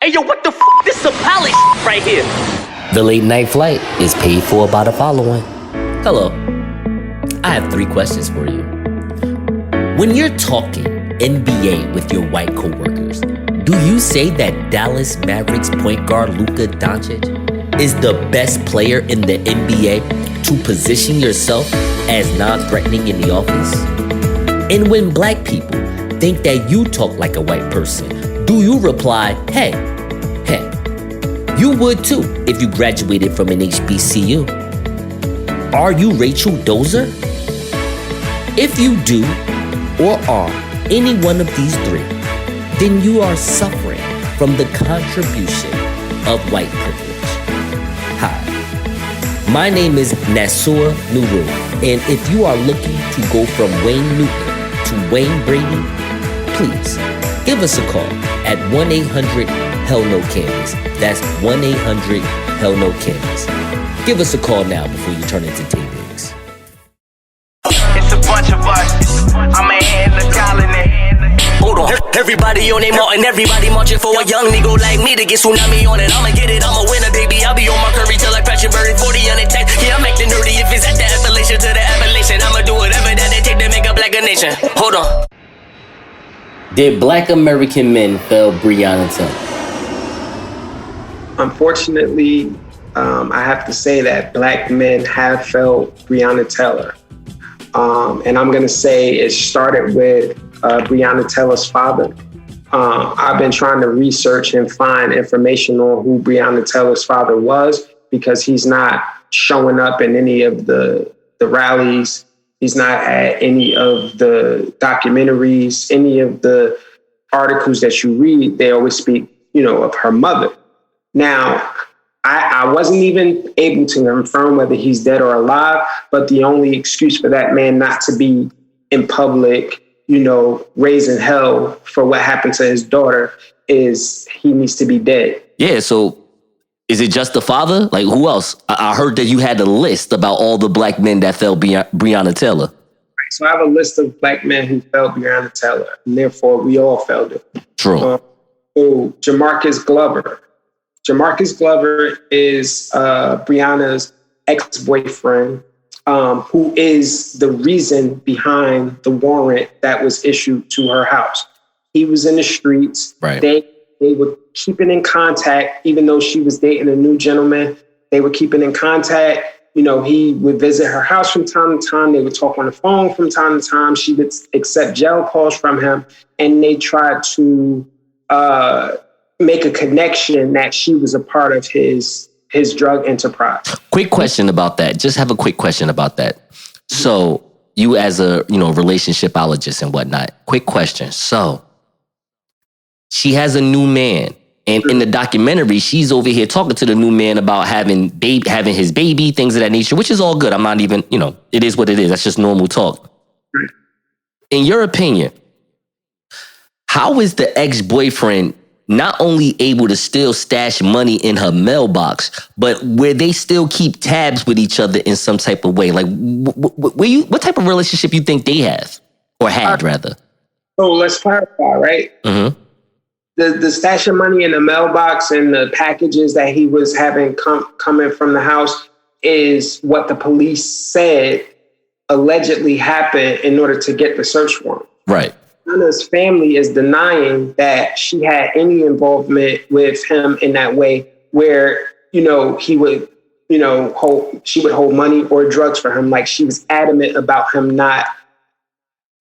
Hey, yo, what the f***? This is a pally right here. The late night flight is paid for by the following. Hello. I have 3 questions for you. When you're talking NBA with your white coworkers, do you say that Dallas Mavericks point guard Luka Doncic is the best player in the NBA to position yourself as non-threatening in the office? And when black people think that you talk like a white person, do you reply, hey, you would too if you graduated from an HBCU? Are you Rachel Dozer? If you do or are any one of these 3, then you are suffering from the contribution of white privilege. Hi, my name is Nasur Nuru, and if you are looking to go from Wayne Newton to Wayne Brady, please give us a call at 1-800-HELL-NO-CANDIS. That's 1-800-HELL-NO-CANDIS. Give us a call now before you turn into Tay Diggs. It's a bunch of us. I'm a hand in the colony. Hold on. Everybody on their Martin, everybody marching for a young nigga like me to get tsunami on it. I'ma get it, I'ma win it, baby. I'll be on my curry till like Patrick Bird, 40 on the tech. Yeah, I'm acting nerdy if it's at the Appalachian to the Appalachian. I'ma do whatever that they take to make a black a nation. Hold on. Did black American men fail Breonna Taylor? Unfortunately, I have to say that black men have failed Breonna Taylor. And I'm going to say it started with Breonna Taylor's father. I've been trying to research and find information on who Breonna Taylor's father was because he's not showing up in any of the rallies. He's not at any of the documentaries, any of the articles that you read. They always speak, of her mother. Now, I wasn't even able to confirm whether he's dead or alive, but the only excuse for that man not to be in public, raising hell for what happened to his daughter is he needs to be dead. Yeah, so is it just the father? Like, who else? I heard that you had a list about all the black men that fell Breonna Taylor. Right, so I have a list of black men who fell Breonna Taylor, and therefore we all failed it. True. So Jamarcus Glover. Jamarcus Glover is Brianna's ex-boyfriend, who is the reason behind the warrant that was issued to her house. He was in the streets. Right. They were keeping in contact, even though she was dating a new gentleman. They were keeping in contact. He would visit her house from time to time. They would talk on the phone from time to time. She would accept jail calls from him. And they tried to make a connection that she was a part of his drug enterprise. Quick question about that. Just have a quick question about that. So you as a, relationshipologist and whatnot, quick question. So she has a new man. And in the documentary, she's over here talking to the new man about having his baby, things of that nature, which is all good. I'm not even, it is what it is. That's just normal talk. In your opinion, how is the ex-boyfriend not only able to still stash money in her mailbox, but where they still keep tabs with each other in some type of way? Like, what type of relationship you think they have, or had rather? So let's clarify, right? Mm-hmm. The stash of money in the mailbox and the packages that he was having coming from the house is what the police said allegedly happened in order to get the search warrant. Right. Anna's family is denying that she had any involvement with him in that way where, he would, she would hold money or drugs for him. Like, she was adamant about him not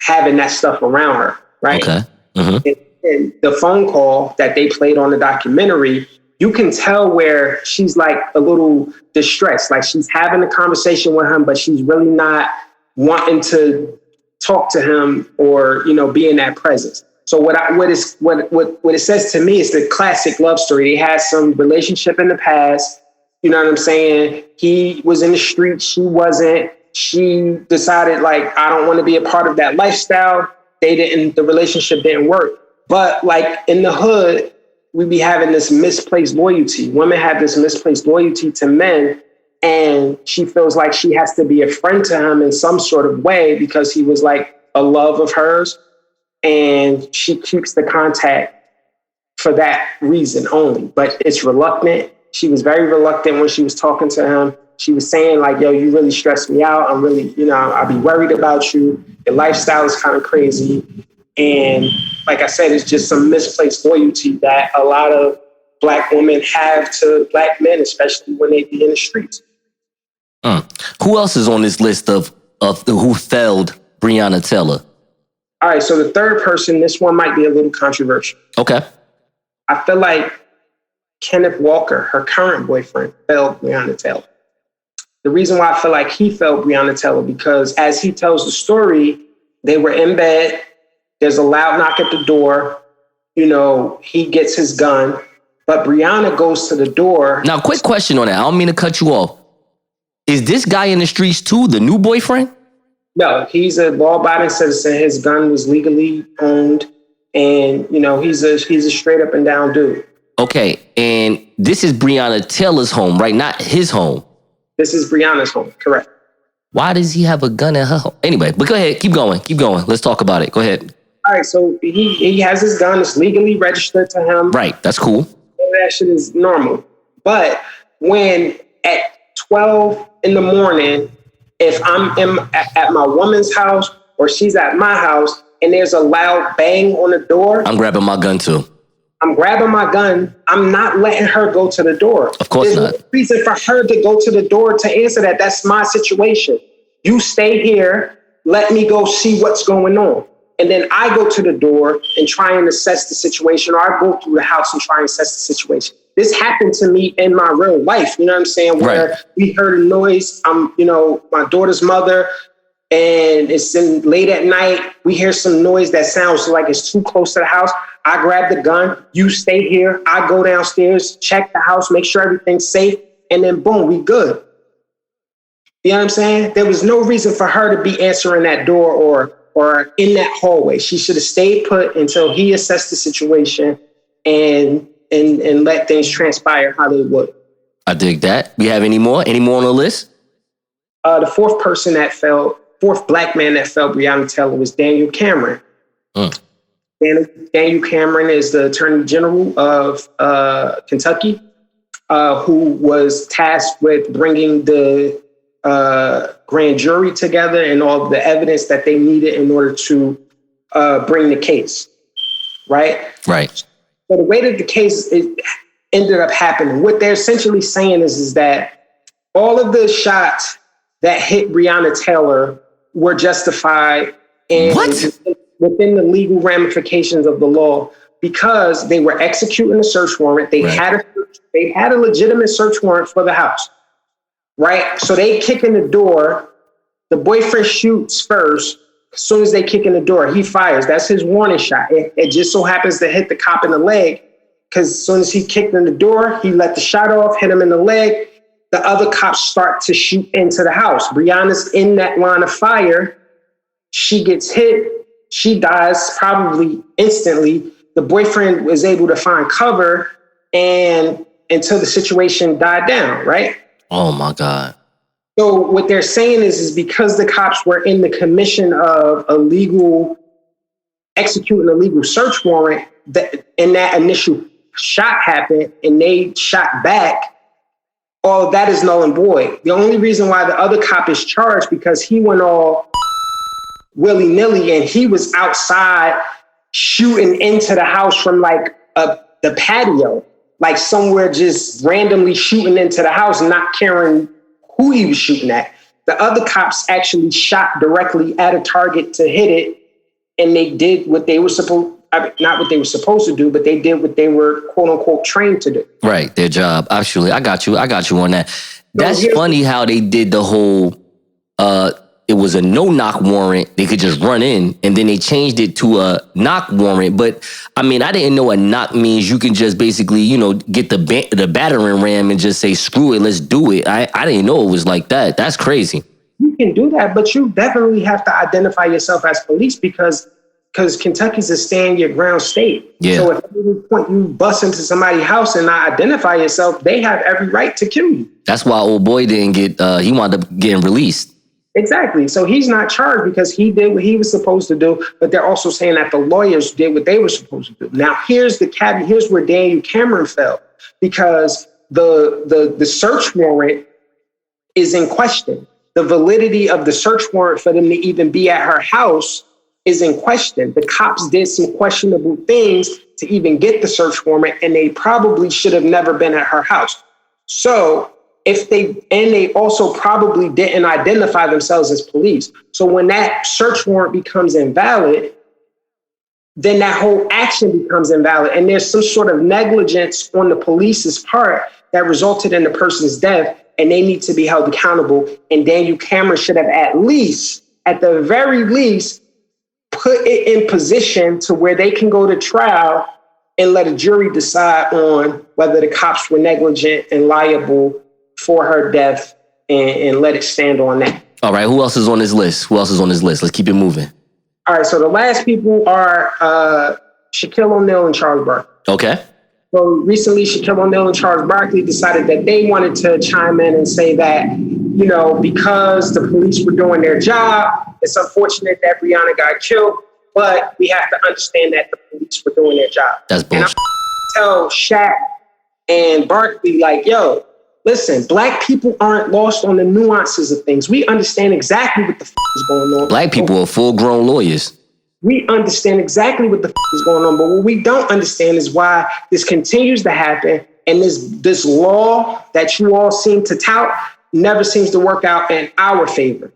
having that stuff around her, right? Okay. Mm-hmm. And the phone call that they played on the documentary, you can tell where she's like a little distressed. Like, she's having a conversation with him, but she's really not wanting to talk to him or, be in that presence. So what it says to me is the classic love story. They had some relationship in the past. You know what I'm saying? He was in the street. She wasn't. She decided, like, I don't want to be a part of that lifestyle. The relationship didn't work. But like in the hood, we be having this misplaced loyalty. Women have this misplaced loyalty to men. And she feels like she has to be a friend to him in some sort of way because he was like a love of hers. And she keeps the contact for that reason only. But it's reluctant. She was very reluctant when she was talking to him. She was saying like, yo, you really stress me out. I'm really, I'll be worried about you. Your lifestyle is kind of crazy. And like I said, it's just some misplaced loyalty that a lot of Black women have to Black men, especially when they be in the streets. Who else is on this list of who felled Breonna Taylor? All right, so the third person, this one might be a little controversial. Okay. I feel like Kenneth Walker, her current boyfriend, felled Breonna Taylor. The reason why I feel like he felled Breonna Taylor, because as he tells the story, they were in bed. There's a loud knock at the door. He gets his gun, but Breonna goes to the door. Now, quick question on that. I don't mean to cut you off. Is this guy in the streets too, the new boyfriend? No, he's a law-abiding citizen. His gun was legally owned, and he's a straight up and down dude. Okay, and this is Breonna Taylor's home, right? Not his home. This is Breonna's home, correct? Why does he have a gun at her home? Anyway, but go ahead, keep going. Let's talk about it. Go ahead. All right, so he has his gun. It's legally registered to him. Right, that's cool. That shit is normal. But when at 12 in the morning, if I'm at my woman's house or she's at my house and there's a loud bang on the door, I'm grabbing my gun too. I'm grabbing my gun. I'm not letting her go to the door. Of course not. There's no reason for her to go to the door to answer that. That's my situation. You stay here. Let me go see what's going on. And then I go to the door and try and assess the situation, or I go through the house and try and assess the situation. This happened to me in my real life. You know what I'm saying? Where right. We heard a noise. I'm, my daughter's mother, and it's late at night. We hear some noise that sounds like it's too close to the house. I grab the gun. You stay here. I go downstairs, check the house, make sure everything's safe, and then boom, we good. You know what I'm saying? There was no reason for her to be answering that door or in that hallway. She should have stayed put until he assessed the situation and let things transpire how they would. I dig that. We have any more? Any more on the list? The fourth Black man that felled Breonna Taylor was Daniel Cameron. Daniel Cameron is the Attorney General of Kentucky, who was tasked with bringing the grand jury together and all the evidence that they needed in order to bring the case. Right? Right. So the way that the case ended up happening, what they're essentially saying is that all of the shots that hit Breonna Taylor were justified and within the legal ramifications of the law because they were executing a search warrant. They had a legitimate search warrant for the house. Right? So they kick in the door. The boyfriend shoots first. As soon as they kick in the door, he fires. That's his warning shot. It just so happens to hit the cop in the leg because as soon as he kicked in the door, he let the shot off, hit him in the leg. The other cops start to shoot into the house. Breonna's in that line of fire. She gets hit. She dies probably instantly. The boyfriend was able to find cover and until the situation died down, right? Oh my God. So what they're saying is because the cops were in the commission of executing a legal search warrant, that initial shot happened and they shot back, all of that is null and void. The only reason why the other cop is charged because he went all willy-nilly and he was outside shooting into the house from like the patio, like somewhere just randomly shooting into the house, not caring who he was shooting at. The other cops actually shot directly at a target to hit it. And they did what they were not what they were supposed to do, but they did what they were quote unquote trained to do. Right. Their job. Actually, I got you on that. That's funny how they did the whole, it was a no-knock warrant. They could just run in, and then they changed it to a knock warrant. But, I mean, I didn't know a knock means you can just basically, get the battering ram and just say, screw it, let's do it. I didn't know it was like that. That's crazy. You can do that, but you definitely have to identify yourself as police because Kentucky's a stand-your-ground state. Yeah. So if at any point you bust into somebody's house and not identify yourself, they have every right to kill you. That's why old boy didn't get, he wound up getting released. Exactly. So he's not charged because he did what he was supposed to do, but they're also saying that the lawyers did what they were supposed to do. Now, here's the caveat. Here's where Daniel Cameron fell, because the search warrant is in question. The validity of the search warrant for them to even be at her house is in question. The cops did some questionable things to even get the search warrant, and they probably should have never been at her house. So they also probably didn't identify themselves as police. So when that search warrant becomes invalid, then that whole action becomes invalid. And there's some sort of negligence on the police's part that resulted in the person's death, and they need to be held accountable. And Daniel Cameron should have at the very least, put it in position to where they can go to trial and let a jury decide on whether the cops were negligent and liable for her death, and let it stand on that. All right, who else is on this list? Let's keep it moving. All right, so the last people are Shaquille O'Neal and Charles Barkley. Okay. So recently, Shaquille O'Neal and Charles Barkley decided that they wanted to chime in and say that, because the police were doing their job, it's unfortunate that Brianna got killed, but we have to understand that the police were doing their job. That's bullshit. And I tell Shaq and Barkley, like, yo, listen, black people aren't lost on the nuances of things. We understand exactly what the is going on. Black people are full-grown lawyers. We understand exactly what the is going on, but what we don't understand is why this continues to happen, and this law that you all seem to tout never seems to work out in our favor.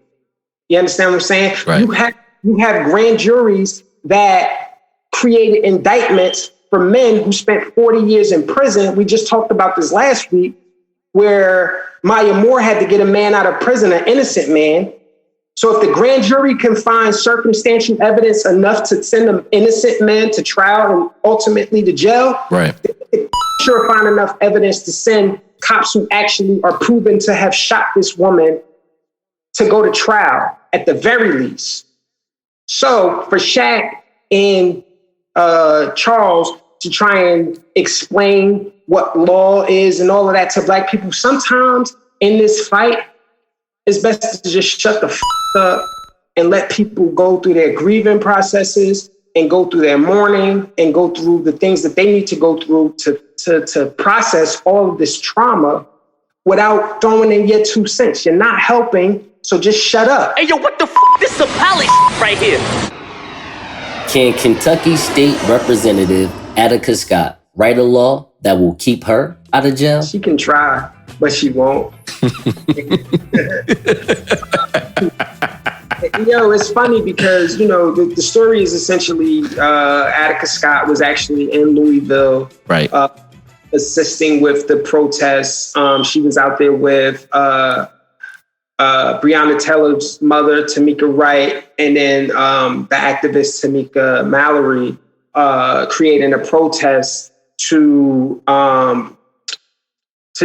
You understand what I'm saying? Right. You have grand juries that created indictments for men who spent 40 years in prison. We just talked about this last week, where Maya Moore had to get a man out of prison, an innocent man. So if the grand jury can find circumstantial evidence enough to send an innocent man to trial and ultimately to jail, right, they can sure find enough evidence to send cops who actually are proven to have shot this woman to go to trial at the very least. So for Shaq and Charles to try and explain what law is and all of that to black people, sometimes in this fight, it's best to just shut the up and let people go through their grieving processes and go through their mourning and go through the things that they need to go through to process all of this trauma without throwing in your 2 cents. You're not helping, so just shut up. Hey, yo, what the This is a pally right here. Can Kentucky State Representative Attica Scott write a law that will keep her out of jail? She can try, but she won't. It's funny because, the story is essentially Attica Scott was actually in Louisville, right, assisting with the protests. She was out there with Breonna Taylor's mother, Tamika Wright, and then the activist Tamika Mallory, creating a protest to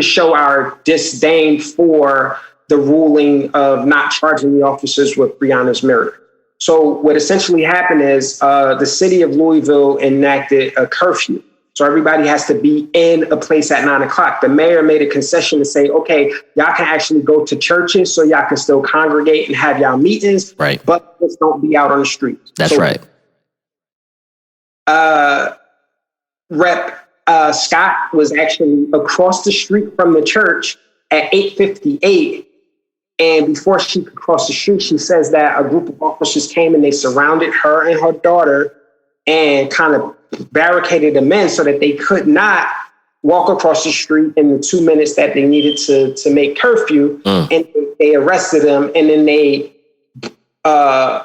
show our disdain for the ruling of not charging the officers with Breonna's murder. So what essentially happened is the city of Louisville enacted a curfew. So everybody has to be in a place at 9:00. The mayor made a concession to say, okay, y'all can actually go to churches so y'all can still congregate and have y'all meetings, right, but just don't be out on the street. That's right. Rep Scott was actually across the street from the church at 8:58. And before she could cross the street, she says that a group of officers came and they surrounded her and her daughter and kind of barricaded them in so that they could not walk across the street in the 2 minutes that they needed to make curfew. And they arrested them, and then they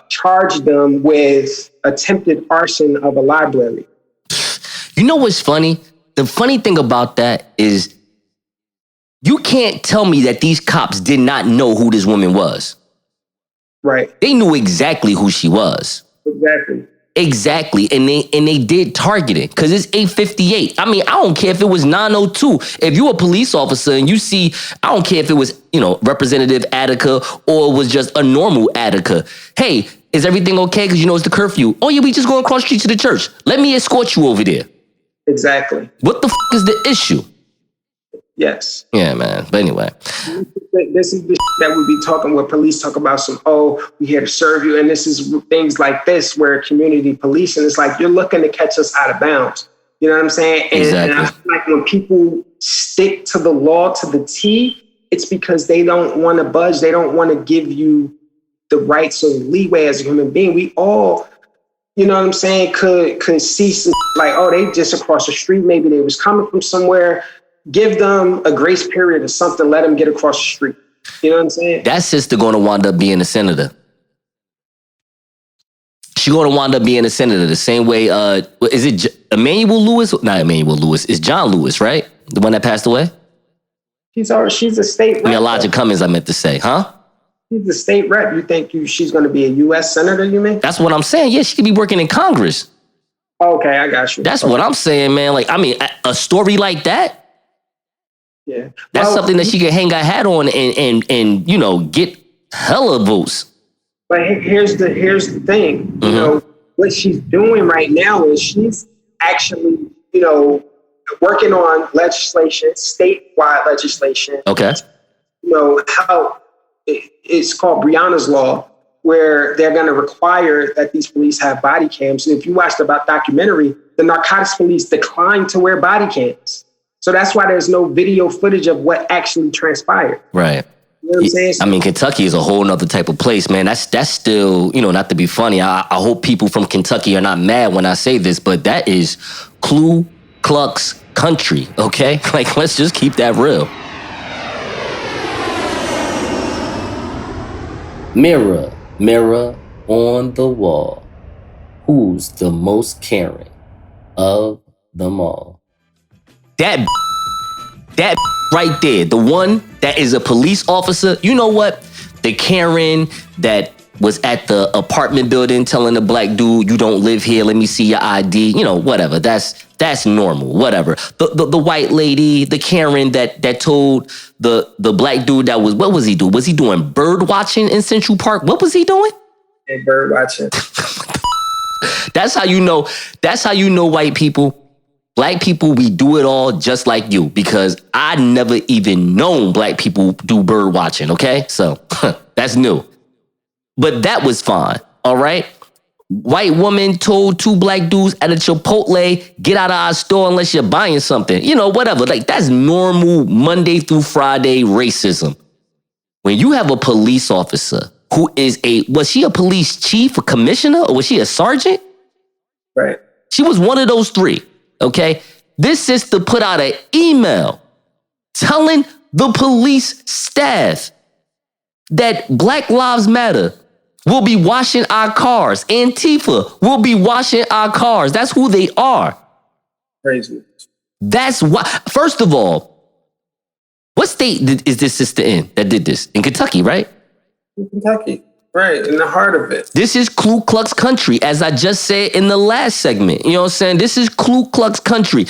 charged them with attempted arson of a library. You know what's funny? The funny thing about that is you can't tell me that these cops did not know who this woman was. Right. They knew exactly who she was. Exactly. And they did target it because it's 8:58. I mean, I don't care if it was 9:02. If you're a police officer and you see, I don't care if it was, Representative Attica or it was just a normal Attica. Hey, is everything okay? Because it's the curfew. Oh yeah, we just going across the street to the church. Let me escort you over there. Exactly. What the is the issue? Yes. Yeah, man. But anyway. This is the that we be talking where police talk about we here to serve you. And this is things like this where community policing is like, you're looking to catch us out of bounds. You know what I'm saying? Exactly. And I feel like when people stick to the law to the T, it's because they don't want to budge. They don't want to give you the rights or leeway as a human being. We all, you know what I'm saying, could see some, like, they just across the street. Maybe they was coming from somewhere. Give them a grace period or something. Let them get across the street. You know what I'm saying? That sister going to wind up being a senator. She going to wind up being a senator the same way. Is it Emmanuel Lewis? Not Emmanuel Lewis. It's John Lewis, right? The one that passed away? She's a state rep. Elijah Cummings, I meant to say, huh? She's the state rep. You think she's going to be a U.S. senator, you mean? That's what I'm saying. Yeah, she could be working in Congress. Okay, I got you. That's what I'm saying, man. Like, I mean, a story like that, yeah, that's something that she can hang her hat on and get hella votes. But here's the thing. Mm-hmm. You know, what she's doing right now is she's actually, working on legislation, statewide legislation. Okay. How it's called Brianna's Law, where they're going to require that these police have body cams. And if you watched about documentary, the narcotics police declined to wear body cams. So that's why there's no video footage of what actually transpired. Right. You know what I'm saying? I mean, Kentucky is a whole nother type of place, man. That's still, not to be funny. I hope people from Kentucky are not mad when I say this, but that is Ku Klux country, okay? Like, let's just keep that real. Mirror, mirror on the wall, who's the most caring of them all? That right there, the one that is a police officer, you know what? The Karen that was at the apartment building telling the black dude, you don't live here, let me see your ID, whatever. That's normal, whatever. The white lady, the Karen that told the black dude that what was he doing? Was he doing bird watching in Central Park? What was he doing? Yeah, bird watching. That's how you know white people. Black people, we do it all just like you, because I never even known black people do bird watching, okay? So that's new. But that was fine, all right? White woman told two black dudes at a Chipotle, get out of our store unless you're buying something. Whatever. Like, that's normal Monday through Friday racism. When you have a police officer who is was she a police chief, a commissioner, or was she a sergeant? Right. She was one of those three. Okay, this sister put out an email telling the police staff that Black Lives Matter will be washing our cars. Antifa will be washing our cars. That's who they are. Crazy. That's why. First of all, what state is this sister in that did this? In Kentucky, right? In Kentucky. Right, in the heart of it. This is Ku Klux country, as I just said in the last segment. You know what I'm saying? This is Ku Klux country.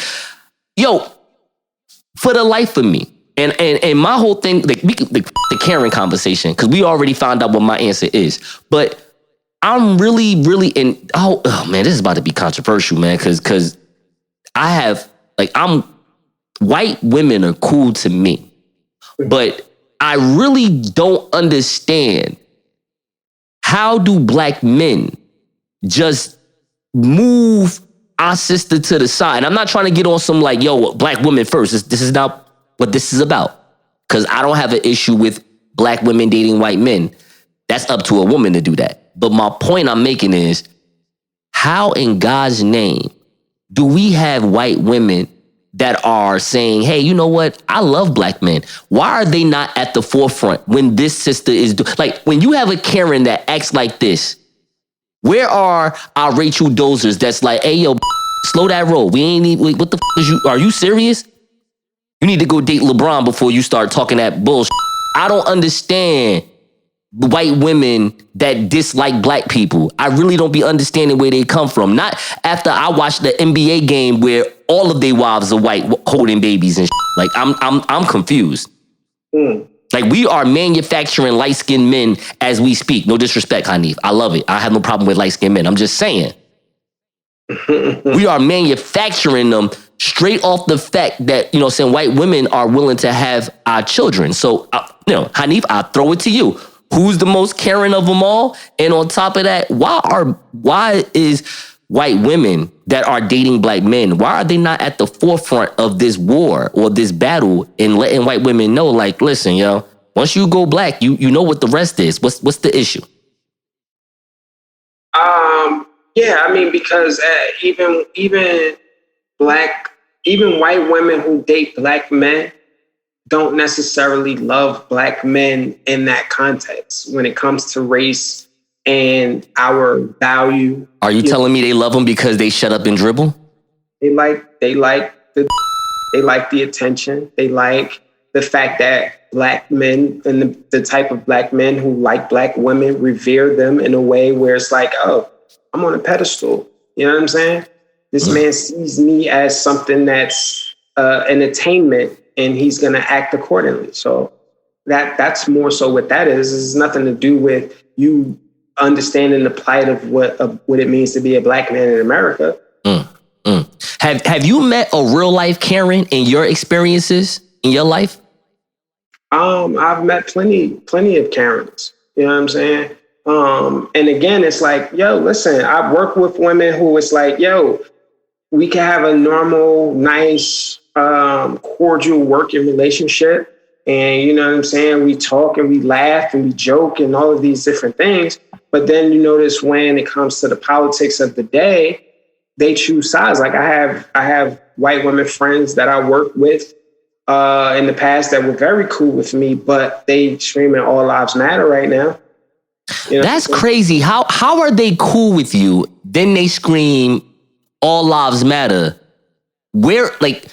Yo, for the life of me, and my whole thing, the Karen conversation, because we already found out what my answer is. But I'm really oh man, this is about to be controversial, man, because I have, white women are cool to me, but I really don't understand. How do black men just move our sister to the side? And I'm not trying to get on some black women first. This is not what this is about. Because I don't have an issue with black women dating white men. That's up to a woman to do that. But my point I'm making is, how in God's name do we have white women that are saying, hey, you know what? I love black men. Why are they not at the forefront when this sister is when you have a Karen that acts like this, where are our Rachel Dozers that's like, hey, yo, slow that roll. We ain't need, what the is you? Are you serious? You need to go date LeBron before you start talking that bullshit. I don't understand white women that dislike black people. I really don't be understanding where they come from. Not after I watched the NBA game where all of their wives are white holding babies and shit. Like, I'm confused. Like, we are manufacturing light-skinned men as we speak. No disrespect, Hanif. I love it. I have no problem with light-skinned men. I'm just saying. We are manufacturing them straight off the fact that, you know, saying white women are willing to have our children. So, you know, Hanif, I'll throw it to you. Who's the most caring of them all? And on top of that, why is white women that are dating black men, why are they not at the forefront of this war or this battle and letting white women know, like, listen, yo, once you go black, you know what the rest is. What's the issue? Yeah, I mean, because even white women who date black men don't necessarily love black men in that context when it comes to race and our value. Are you telling me they love them because they shut up and dribble? They like the attention. They like the fact that black men and the type of black men who like black women revere them in a way where it's like, oh, I'm on a pedestal. You know what I'm saying? This man sees me as something that's an attainment, and he's going to act accordingly. So that's more so what that is. It's nothing to do with you understanding the plight of what it means to be a black man in America. Have you met a real life Karen in your experiences in your life? I've met plenty of Karens. You know what I'm saying? And again, it's like, yo, listen, I've worked with women who it's like, yo, we can have a normal, nice, cordial working relationship. And you know what I'm saying? We talk and we laugh and we joke and all of these different things. But then you notice when it comes to the politics of the day, they choose sides. Like I have white women friends that I worked with in the past that were very cool with me, but they screaming all lives matter right now. You know? That's crazy. How are they cool with you? Then they scream all lives matter. Where, like,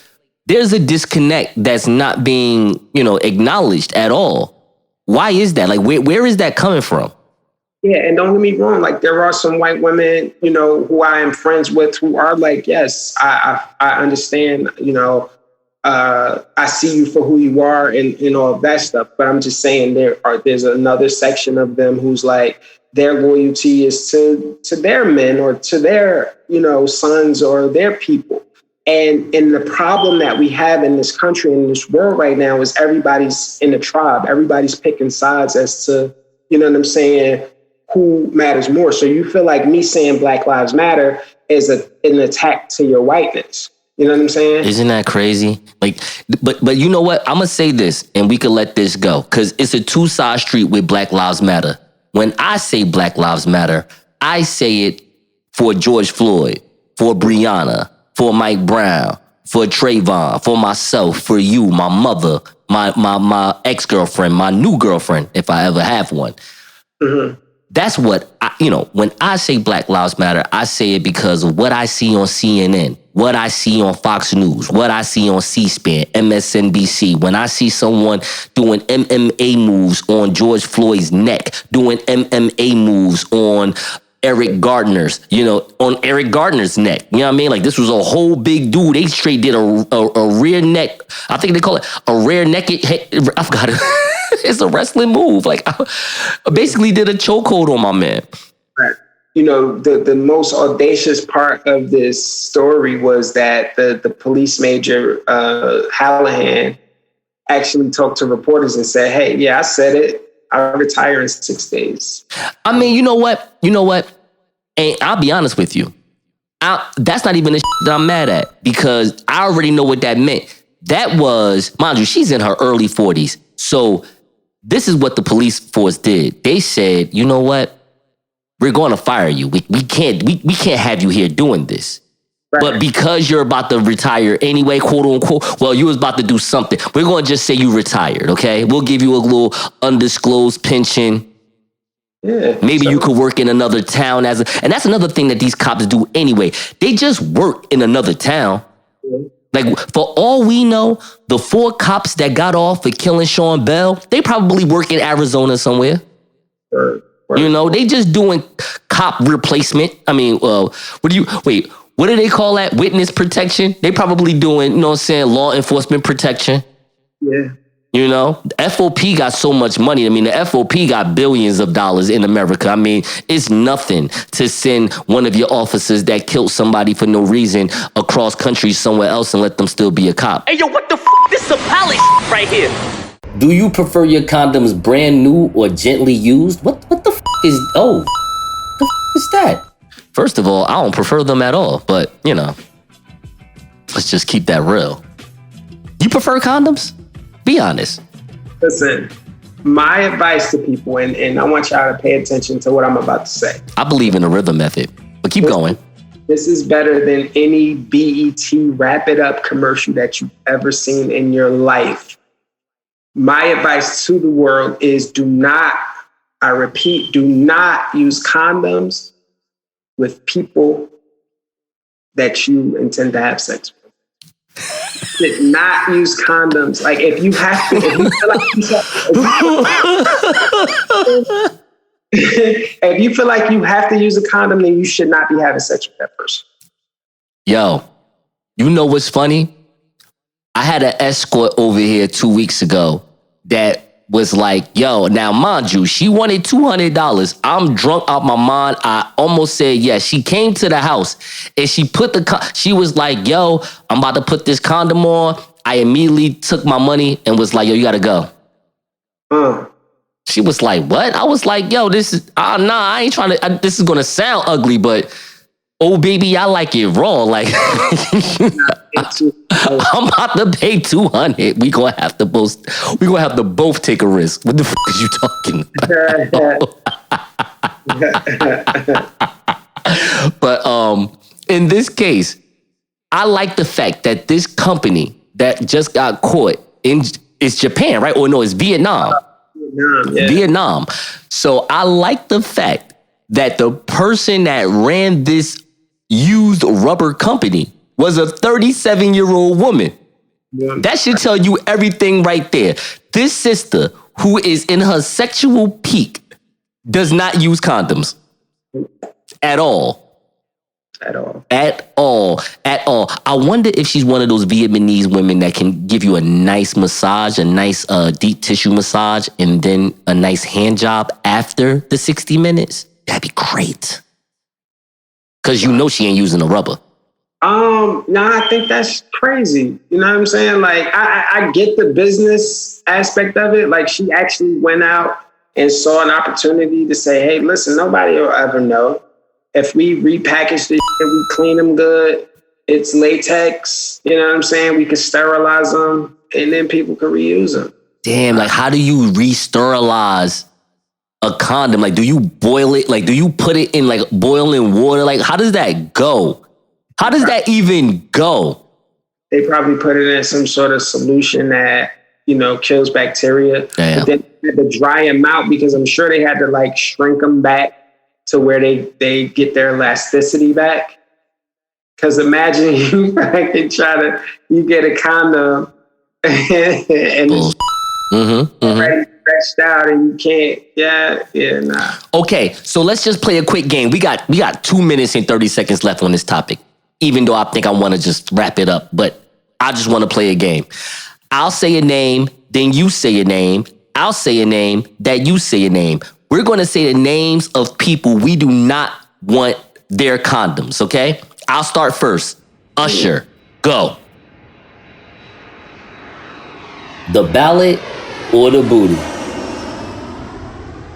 there's a disconnect that's not being, you know, acknowledged at all. Why is that? Like, where is that coming from? Yeah, and don't get me wrong. Like, there are some white women, you know, who I am friends with who are like, yes, I understand, you know, I see you for who you are and all of that stuff. But I'm just saying there's another section of them who's like, their loyalty is to their men or to their, you know, sons or their people. And the problem that we have in this country, in this world right now, is everybody's in a tribe. Everybody's picking sides as to, you know what I'm saying, who matters more. So you feel like me saying Black Lives Matter is an attack to your whiteness. You know what I'm saying? Isn't that crazy? Like, but you know what? I'm going to say this and we could let this go because it's a two-side street with Black Lives Matter. When I say Black Lives Matter, I say it for George Floyd, for Brianna, for Mike Brown, for Trayvon, for myself, for you, my mother, my ex-girlfriend, my new girlfriend, if I ever have one. Mm-hmm. That's what, when I say Black Lives Matter, I say it because of what I see on CNN, what I see on Fox News, what I see on C-SPAN, MSNBC. When I see someone doing MMA moves on George Floyd's neck, doing MMA moves on Eric Gardner's, on Eric Gardner's neck. You know what I mean? Like, this was a whole big dude. They straight did a rear neck. I think they call it a rear naked head. I forgot it. It's a wrestling move. Like, I basically did a chokehold on my man. Right. The most audacious part of this story was that the police major, Hallahan, actually talked to reporters and said, hey, yeah, I said it. I'll retire in 6 days. I mean, you know what? And I'll be honest with you. That's not even the shit that I'm mad at because I already know what that meant. That was, mind you, she's in her early 40s. So this is what the police force did. They said, you know what? We're going to fire you. We can't have you here doing this. Right. But because you're about to retire anyway, quote unquote, well, you was about to do something. We're going to just say you retired, okay? We'll give you a little undisclosed pension. Yeah, maybe you could work in another town and that's another thing that these cops do anyway. They just work in another town. Yeah. Like, for all we know, the 4 cops that got off for killing Sean Bell, they probably work in Arizona somewhere. Sure. They just doing cop replacement. I mean, what do they call that? Witness protection? They probably doing, law enforcement protection. Yeah. You know, the FOP got so much money. I mean, the FOP got billions of dollars in America. I mean, it's nothing to send one of your officers that killed somebody for no reason across country somewhere else and let them still be a cop. Hey, yo, what the f***? This is some pally right here. Do you prefer your condoms brand new or gently used? What the f*** is... Oh, the f*** is that? First of all, I don't prefer them at all. But, you know, let's just keep that real. You prefer condoms? Be honest. Listen, my advice to people, and I want y'all to pay attention to what I'm about to say. I believe in the rhythm method, but keep going. This is better than any BET Wrap It Up commercial that you've ever seen in your life. My advice to the world is do not use condoms with people that you intend to have sex with. Did not use condoms. Like if you have to, if you feel like you have to use a condom, then you should not be having sex with that person. Yo, you know what's funny? I had an escort over here 2 weeks ago that was like, yo, now mind you, she wanted $200. I'm drunk out my mind. I almost said yes. She came to the house and she put she was like, yo, I'm about to put this condom on. I immediately took my money and was like, yo, you gotta go. She was like, what? I was like, yo, this is, nah, I ain't trying to, this is gonna sound ugly, but oh, baby, I like it raw. Like, I'm about to pay $200. We gonna have to both take a risk. What the f*** is you talking about? But in this case, I like the fact that this company that just got caught it's Japan, right? Or no, it's Vietnam. Vietnam. So I like the fact that the person that ran this used rubber company was a 37-year-old woman. Yeah. That should tell you everything right there. This sister, who is in her sexual peak, does not use condoms at all. At all. I wonder if she's one of those Vietnamese women that can give you a nice massage, a nice deep tissue massage, and then a nice hand job after the 60 minutes. That'd be great. Because you know she ain't using a rubber. No, I think that's crazy. You know what I'm saying? Like, I get the business aspect of it. Like, she actually went out and saw an opportunity to say, hey, listen, nobody will ever know. If we repackage this shit, we clean them good, it's latex, you know what I'm saying? We can sterilize them, and then people can reuse them. Damn, like, how do you re-sterilize a condom? Like, do you boil it? Like, do you put it in, like, boiling water? Like, how does that go? How does that even go? They probably put it in some sort of solution that, you know, kills bacteria. Damn. But then they had to dry them out because I'm sure they had to, like, shrink them back to where they get their elasticity back. Because imagine you fucking you get a condom and it's already stretched out and you can't, nah. Okay, so let's just play a quick game. We got 2 minutes and 30 seconds left on this topic, even though I think I want to just wrap it up, but I just want to play a game. I'll say a name, then you say a name. I'll say a name, that you say a name. We're going to say the names of people we do not want their condoms, okay? I'll start first. Usher, go. The ballot or the booty?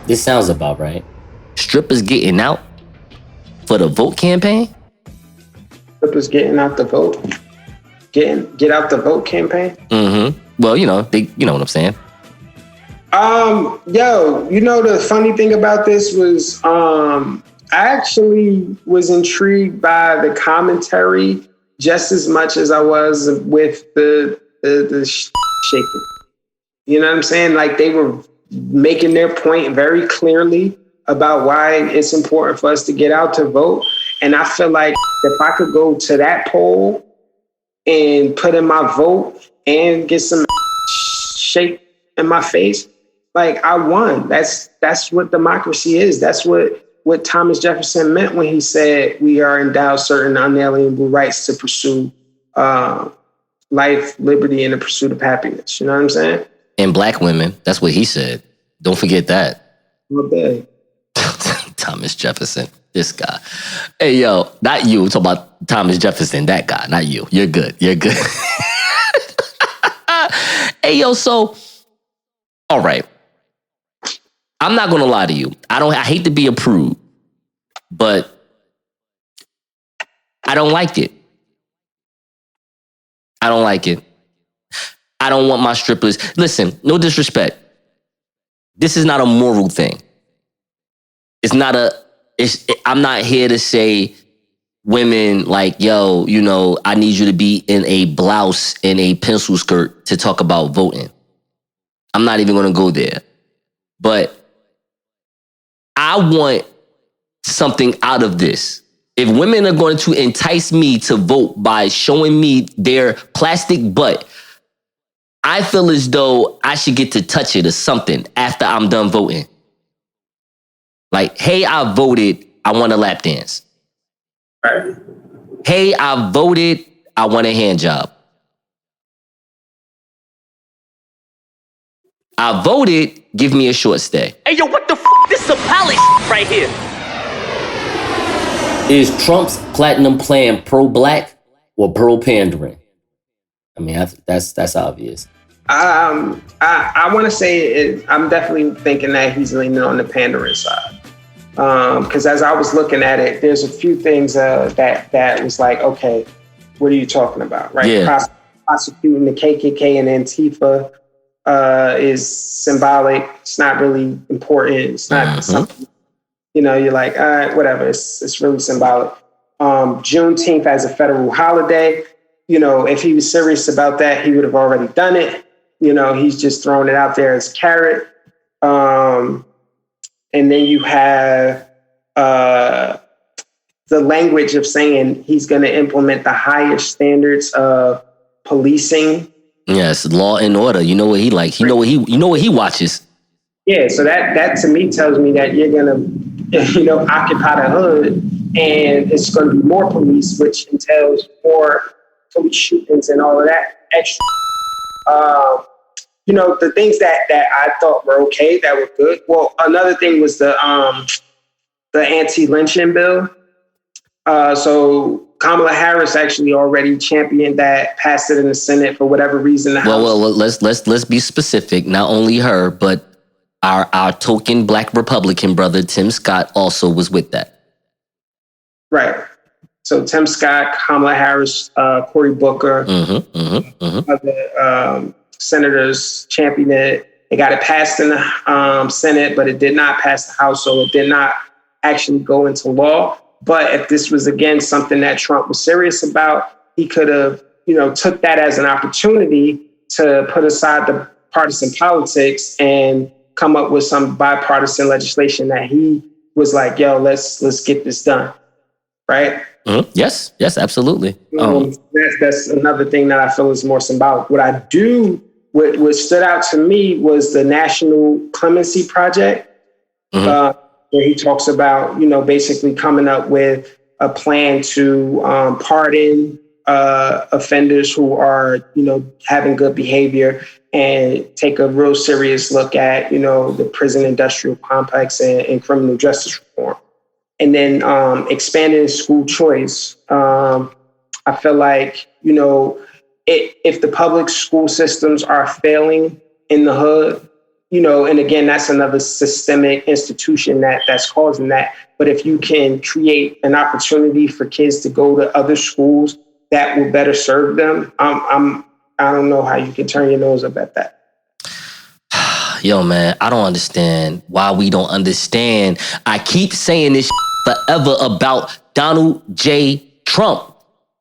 This sounds about right. Strippers getting out for the vote campaign? Strippers getting out the vote? Get out the vote campaign? Mm-hmm. Well, you know what I'm saying. Yo, you know, the funny thing about this was, I actually was intrigued by the commentary just as much as I was with the shaking. You know what I'm saying? Like, they were making their point very clearly about why it's important for us to get out to vote. And I feel like if I could go to that poll and put in my vote and get some shake in my face, like, I won. That's what democracy is. That's what Thomas Jefferson meant when he said we are endowed certain unalienable rights to pursue life, liberty, and the pursuit of happiness. You know what I'm saying? And black women. That's what he said. Don't forget that. Okay. Thomas Jefferson. This guy. Hey, yo, not you. Talk about Thomas Jefferson. That guy, not you. You're good. You're good. Hey, yo, so, all right. I'm not going to lie to you. I hate to be a prude, but I don't like it. I don't like it. I don't want my strippers. Listen, no disrespect. This is not a moral thing. I'm not here to say women like, yo, you know, I need you to be in a blouse and a pencil skirt to talk about voting. I'm not even going to go there. But I want something out of this. If women are going to entice me to vote by showing me their plastic butt, I feel as though I should get to touch it or something after I'm done voting. Like, hey, I voted, I want a lap dance. Right. Hey, I voted, I want a hand job. I voted, give me a short stay. Hey, yo, what the f***? This is a palace right here. Is Trump's platinum plan pro-black or pro-pandering? I mean, that's obvious. I want to say I'm definitely thinking that he's leaning on the pandering side. Because as I was looking at it, there's a few things that was like, okay, what are you talking about, right? Yeah. Prosecuting the KKK and Antifa is symbolic. It's not really important. It's not something, you know, you're like, all right, whatever. It's really symbolic. Juneteenth as a federal holiday, you know, if he was serious about that, he would have already done it. You know, he's just throwing it out there as a carrot. And then you have the language of saying he's going to implement the highest standards of policing. Yes, law and order. You know what he likes. You know what he watches. Yeah, so that to me tells me that you're going to, you know, occupy the hood, and it's going to be more police, which entails more police shootings and all of that extra. You know, the things that I thought were okay, that were good. Well, another thing was the Anti-Lynching Bill. So Kamala Harris actually already championed that, passed it in the Senate for whatever reason. Well, let's be specific. Not only her, but our token black Republican brother Tim Scott also was with that. Right. So Tim Scott, Kamala Harris, Cory Booker, other senators championed it. They got it passed in the Senate, but it did not pass the House, so it did not actually go into law. But if this was, again, something that Trump was serious about, he could have, you know, took that as an opportunity to put aside the partisan politics and come up with some bipartisan legislation that he was like, yo, let's get this done. Right? Mm-hmm. Yes, absolutely. That's another thing that I feel is more symbolic. What stood out to me was the National Clemency Project, where he talks about, you know, basically coming up with a plan to pardon offenders who are, you know, having good behavior and take a real serious look at, you know, the prison industrial complex and criminal justice reform. And then expanding school choice. I feel like, you know, if the public school systems are failing in the hood, you know, and again, that's another systemic institution that's causing that. But if you can create an opportunity for kids to go to other schools that will better serve them, I don't know how you can turn your nose up at that. Yo, man, I don't understand why we don't understand. I keep saying this forever about Donald J. Trump.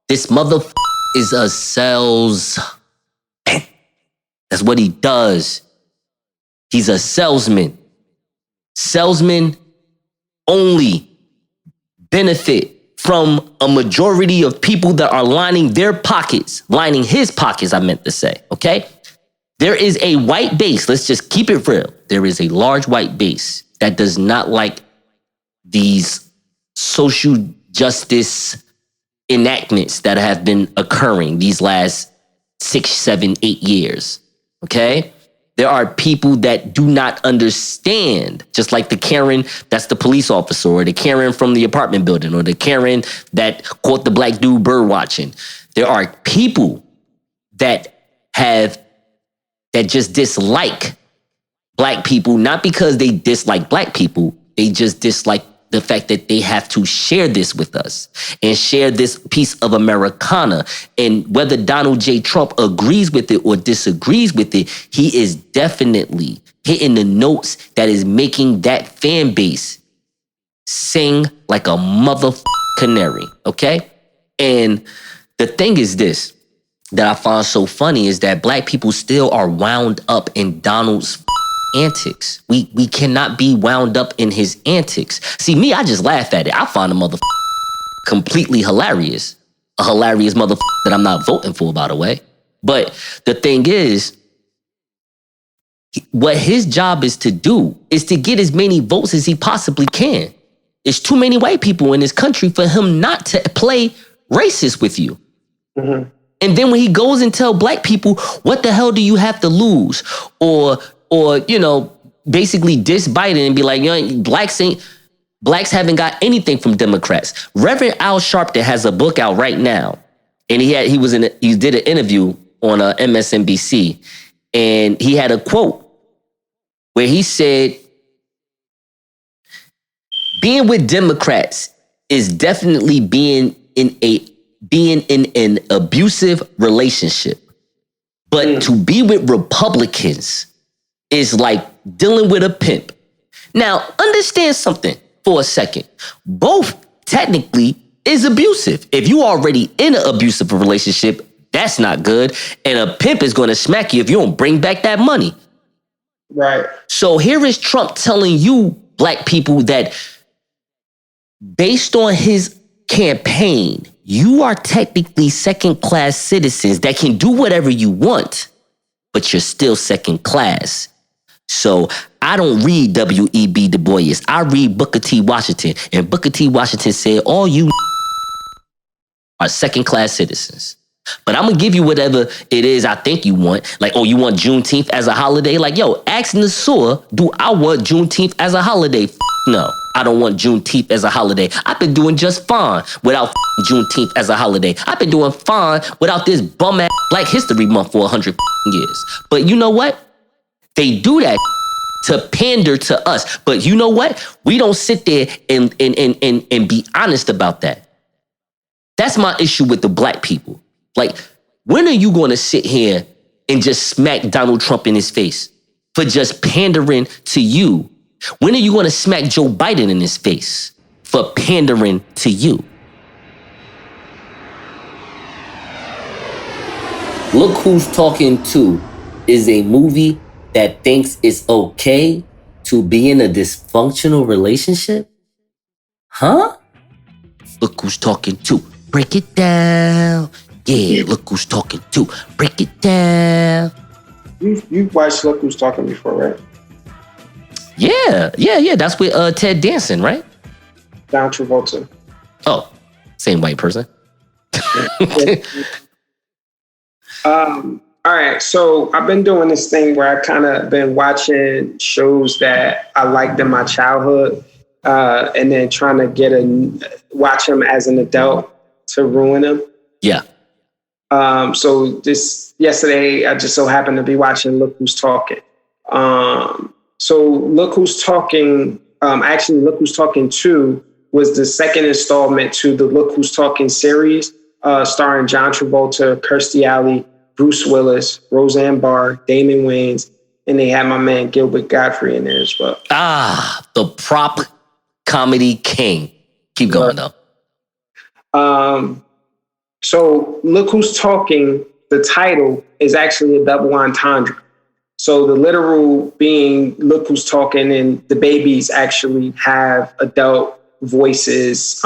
This motherfucker is a salesman. That's what he does. He's a salesman. Salesmen only benefit from a majority of people that are lining his pockets, I meant to say, okay? There is a white base, let's just keep it real. There is a large white base that does not like these social justice enactments that have been occurring these last 6, 7, 8 years, okay? There are people that do not understand, just like the Karen that's the police officer, or the Karen from the apartment building, or the Karen that caught the black dude bird watching. There are people that just dislike black people, not because they dislike black people, they just dislike the fact that they have to share this with us and share this piece of Americana. And whether Donald J. Trump agrees with it or disagrees with it, he is definitely hitting the notes that is making that fan base sing like a motherfucking canary, okay? And the thing is this that I find so funny is that black people still are wound up in Donald's antics. We cannot be wound up in his antics. See, me, I just laugh at it. I find the motherfucker completely hilarious. A hilarious motherfucker that I'm not voting for, by the way. But the thing is, what his job is to do is to get as many votes as he possibly can. There's too many white people in this country for him not to play racist with you. Mm-hmm. And then when he goes and tell black people, what the hell do you have to lose? Or you know, basically diss Biden and be like, you know, blacks haven't got anything from Democrats. Reverend Al Sharpton has a book out right now, and he did an interview on MSNBC, and he had a quote where he said, being with Democrats is definitely being in an abusive relationship, but to be with Republicans is like dealing with a pimp. Now, understand something for a second. Both technically is abusive. If you already in an abusive relationship, that's not good. And a pimp is going to smack you if you don't bring back that money. Right. So here is Trump telling you, black people, that based on his campaign, you are technically second-class citizens that can do whatever you want, but you're still second class. So I don't read W.E.B. Du Bois. I read Booker T. Washington. And Booker T. Washington said, all you are second-class citizens. But I'm going to give you whatever it is I think you want. Like, oh, you want Juneteenth as a holiday? Like, yo, ask Nasur, do I want Juneteenth as a holiday? No, I don't want Juneteenth as a holiday. I've been doing just fine without Juneteenth as a holiday. I've been doing fine without this bum-ass Black History Month for 100 years. But you know what? They do that to pander to us. But you know what? We don't sit there and be honest about that. That's my issue with the black people. Like, when are you going to sit here and just smack Donald Trump in his face for just pandering to you? When are you going to smack Joe Biden in his face for pandering to you? Look Who's Talking To is a movie that thinks it's okay to be in a dysfunctional relationship? Huh? Look Who's Talking To. Break it down. Yeah, look who's talking to. Break it down. You've watched Look Who's Talking before, right? Yeah. That's with Ted Danson, right? John Travolta. Oh, same white person. All right, so I've been doing this thing where I kind of been watching shows that I liked in my childhood, and then trying to watch them as an adult to ruin them. Yeah. So yesterday, I just so happened to be watching Look Who's Talking. So Look Who's Talking, actually Look Who's Talking 2 was the second installment to the Look Who's Talking series, starring John Travolta, Kirstie Alley, Bruce Willis, Roseanne Barr, Damon Wayans, and they had my man Gilbert Gottfried in there as well. The prop comedy king. Keep going though. So Look Who's Talking, the title is actually a double entendre. So the literal being Look Who's Talking, and the babies actually have adult voices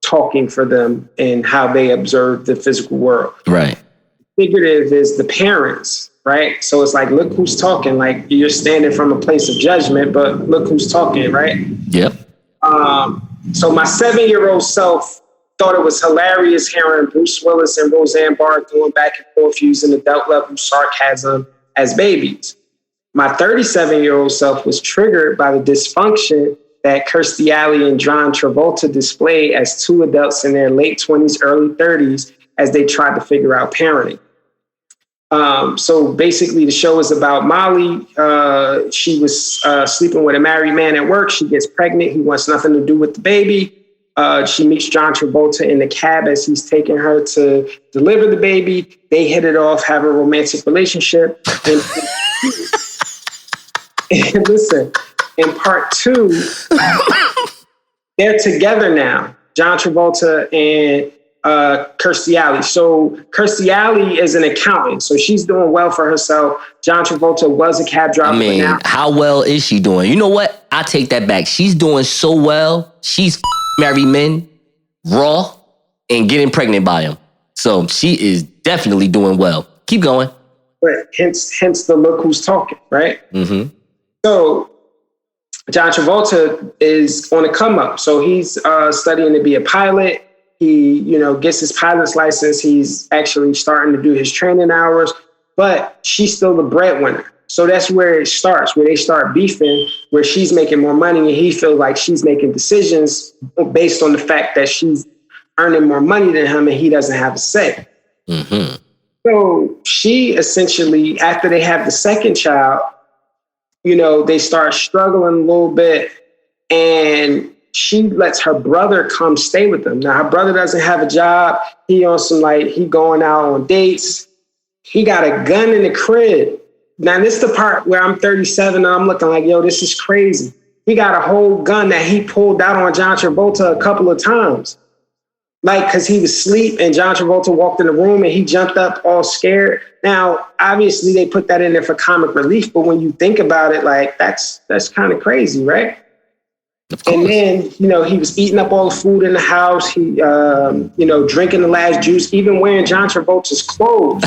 talking for them and how they observe the physical world. Right. Figurative is the parents, right? So it's like, look who's talking, like you're standing from a place of judgment, but look who's talking, right? Yep. So my 7-year-old self thought it was hilarious hearing Bruce Willis and Roseanne Barr going back and forth using adult level sarcasm as babies. My 37-year-old self was triggered by the dysfunction that Kirstie Alley and John Travolta displayed as two adults in their late 20s, early 30s, as they tried to figure out parenting. So basically, the show is about Molly. She was sleeping with a married man at work. She gets pregnant. He wants nothing to do with the baby. She meets John Travolta in the cab as he's taking her to deliver the baby. They hit it off, have a romantic relationship. And listen, in part 2, they're together now, John Travolta and Kirstie Alley. So Kirstie Alley is an accountant, so she's doing well for herself. John Travolta was a cab driver. I mean, how well is she doing? You know what? I take that back. She's doing so well. She's married men, raw, and getting pregnant by him. So she is definitely doing well. Keep going. But hence the look who's talking, right? Mm-hmm. So John Travolta is on a come up. So he's studying to be a pilot. He, gets his pilot's license. He's actually starting to do his training hours, but she's still the breadwinner. So that's where it starts, where they start beefing, where she's making more money and he feels like she's making decisions based on the fact that she's earning more money than him and he doesn't have a say. Mm-hmm. So she essentially, after they have the second child, they start struggling a little bit, and she lets her brother come stay with them. Now, her brother doesn't have a job. He on some, he going out on dates. He got a gun in the crib. Now, this is the part where I'm 37 and I'm looking like, yo, this is crazy. He got a whole gun that he pulled out on John Travolta a couple of times. Because he was asleep and John Travolta walked in the room and he jumped up all scared. Now, obviously, they put that in there for comic relief. But when you think about it, that's kind of crazy, right? Of course. And then, he was eating up all the food in the house. He, drinking the last juice, even wearing John Travolta's clothes.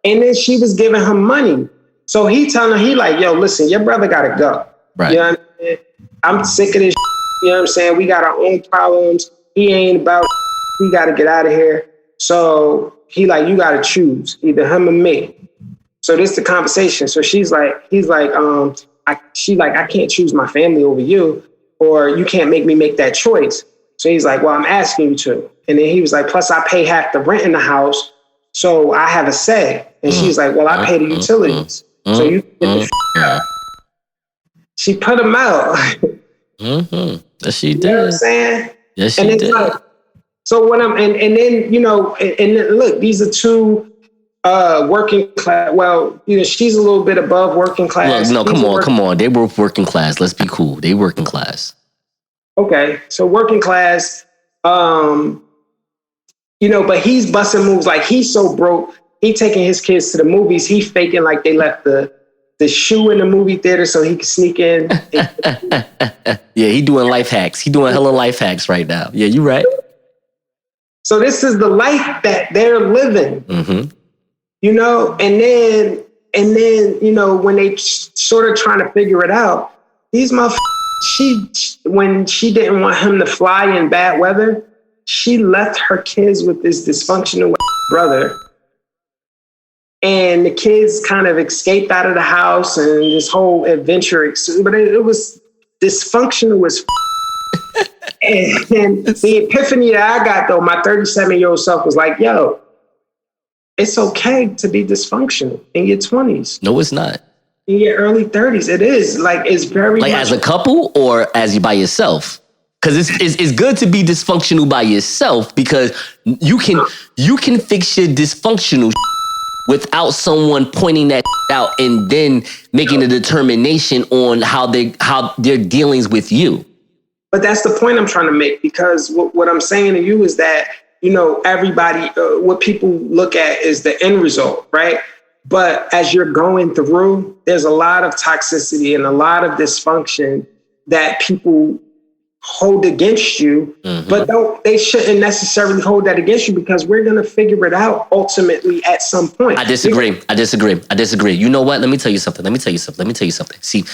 And then she was giving him money. So he telling her, yo, listen, your brother got to go. Right. You know what I mean? I'm sick of this. You know what I'm saying? We got our own problems. He ain't about. We got to get out of here. So you got to choose either him or me. So this is the conversation. So I can't choose my family over you, or you can't make me make that choice. So he's like, well, I'm asking you to. And then he was like, plus I pay half the rent in the house, so I have a say. And she's like, well, I pay the utilities. So you get the out. She put him out. Mm-hmm. Yes, she did. You know what I'm saying? Yes, she did. So when and then, look, these are two working class. Well, she's a little bit above working class. Look, no, come on. They were working class. Let's be cool. They working class. Okay. So working class, but he's busting moves. He's so broke. He taking his kids to the movies. He faking like they left the shoe in the movie theater so he could sneak in. Yeah, he doing life hacks. He doing hella life hacks right now. Yeah, you right. So this is the life that they're living. Mm-hmm. And then, when they sort of trying to figure it out, these motherfuckers, when she didn't want him to fly in bad weather, she left her kids with this dysfunctional brother. And the kids kind of escaped out of the house and this whole adventure. But it was dysfunctional as And the epiphany that I got, though, my 37-year-old self was like, yo, it's okay to be dysfunctional in your 20s. No, it's not. In your early 30s, it is. It's very much as a couple or as you by yourself? Because it's good to be dysfunctional by yourself because you can fix your dysfunctional without someone pointing that out and then making a determination on how their dealings with you. But that's the point I'm trying to make, because what I'm saying to you is that, everybody, what people look at is the end result, right? But as you're going through, there's a lot of toxicity and a lot of dysfunction that people hold against you, mm-hmm. but they shouldn't necessarily hold that against you, because we're going to figure it out ultimately at some point. I disagree. You know what? Let me tell you something. See,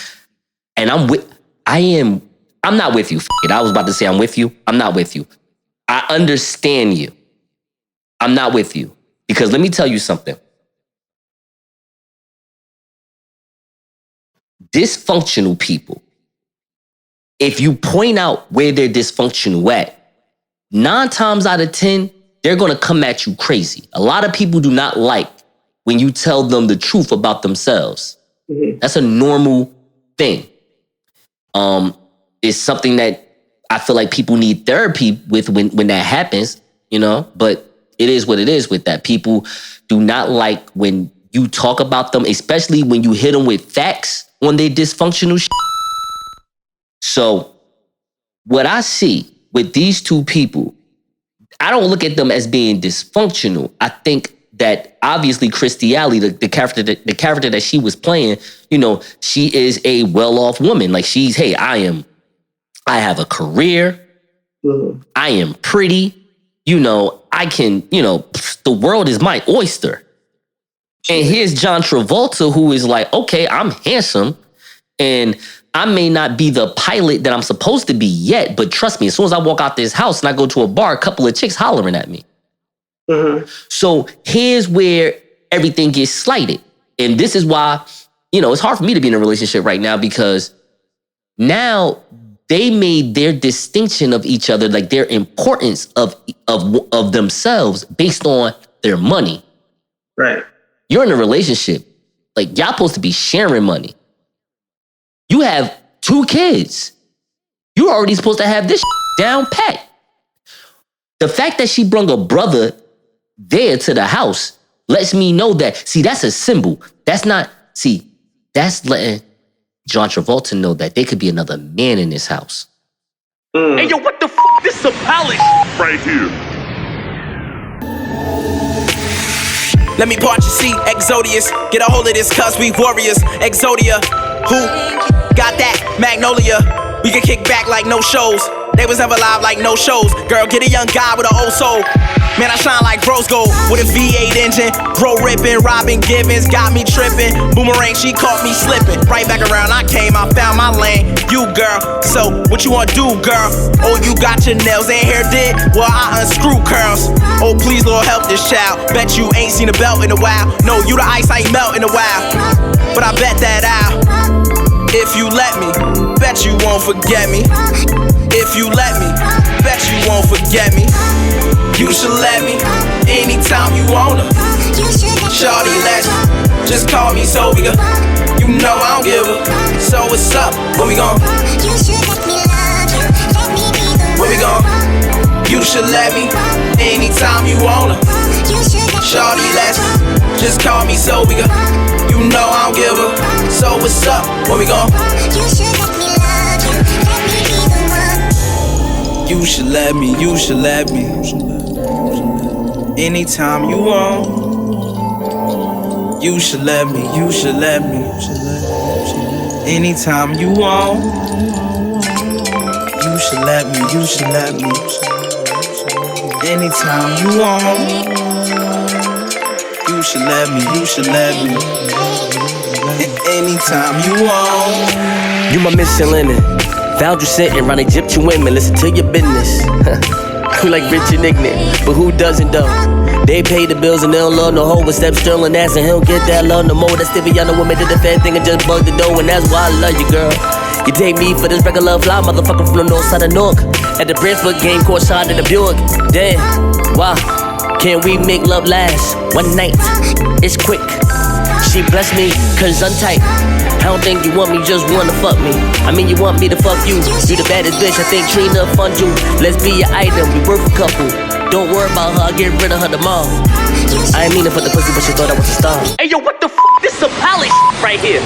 and I'm not with you. I was about to say I'm with you. I'm not with you. I understand you. I'm not with you. Because let me tell you something. dysfunctional people, if you point out where they're dysfunctional at, 9 times out of 10, they're going to come at you crazy. A lot of people do not like when you tell them the truth about themselves. Mm-hmm. That's a normal thing. It's something that I feel like people need therapy with when that happens, but it is what it is with that. People do not like when you talk about them, especially when you hit them with facts on their dysfunctional shit. So what I see with these two people, I don't look at them as being dysfunctional. I think that obviously Christy Alley, the character that she was playing, she is a well-off woman. Like I have a career. Mm-hmm. I am pretty. I can, the world is my oyster. And here's John Travolta, who is like, okay, I'm handsome and I may not be the pilot that I'm supposed to be yet, but trust me, as soon as I walk out this house and I go to a bar, a couple of chicks hollering at me. Mm-hmm. So here's where everything gets slighted. And this is why, it's hard for me to be in a relationship right now, because now they made their distinction of each other, like their importance of themselves based on their money. Right. You're in a relationship. Like, y'all supposed to be sharing money. You have 2 kids. You're already supposed to have this down pat. The fact that she brung a brother there to the house lets me know that, that's a symbol. That's letting John Travolta know that there could be another man in this house. Hey, yo, what the f***? This is a palace right here. Let me part your seat, Exodius. Get a hold of this, cuz we warriors. Exodia, who got that? Magnolia. We can kick back like no shows. They was never live like no shows. Girl, get a young guy with an old soul. Man, I shine like rose gold with a V8 engine. Bro ripping, Robin Givens got me tripping. Boomerang, she caught me slipping. Right back around, I came, I found my lane. You, girl, so what you wanna do, girl? Oh, you got your nails and hair did? Well, I unscrew curls. Oh, please, Lord, help this child. Bet you ain't seen a belt in a while. No, you the ice, I ain't melt in a while. But I bet that out. If you let me, bet you won't forget me. If you let me, bet you won't forget me. You should let me, anytime you wanna. Shawty, let's just call me so we can. You know I don't give a. So what's up? Where we gon'? Where we gon'? You should let me, anytime you wanna. Shawty, let's just call me so we can. You know I don't give a. So what's up? Where we gon'? You should let me, you should let me. Anytime you want. You should let me, you should let me. Anytime you want. You should let me, you should let me. Anytime you want. You should let me, you should let me. Anytime you want. You my missing linen. Found you sitting around Egyptian women. Listen to your business. You like rich and ignorant, but who doesn't though? They pay the bills and they don't love no hoe with step sterling ass, and he'll get that love no more. That Stiviano woman did the fat thing and just bugged the dough, and that's why I love you, girl. You take me for this regular fly motherfucker from the north side of Newark. At the Brentford game court side of the Buick. Damn, wow. Can we make love last one night? It's quick. She blessed me, cause I'm tight. I don't think you want me, just wanna fuck me. I mean, you want me to fuck you. You the baddest bitch, I think Trina fund you. Let's be your item, we worth a couple. Don't worry about her, I'll get rid of her tomorrow. I ain't mean to put the pussy, but she thought I was a star. Hey, yo, what the f***? This is a palace right here.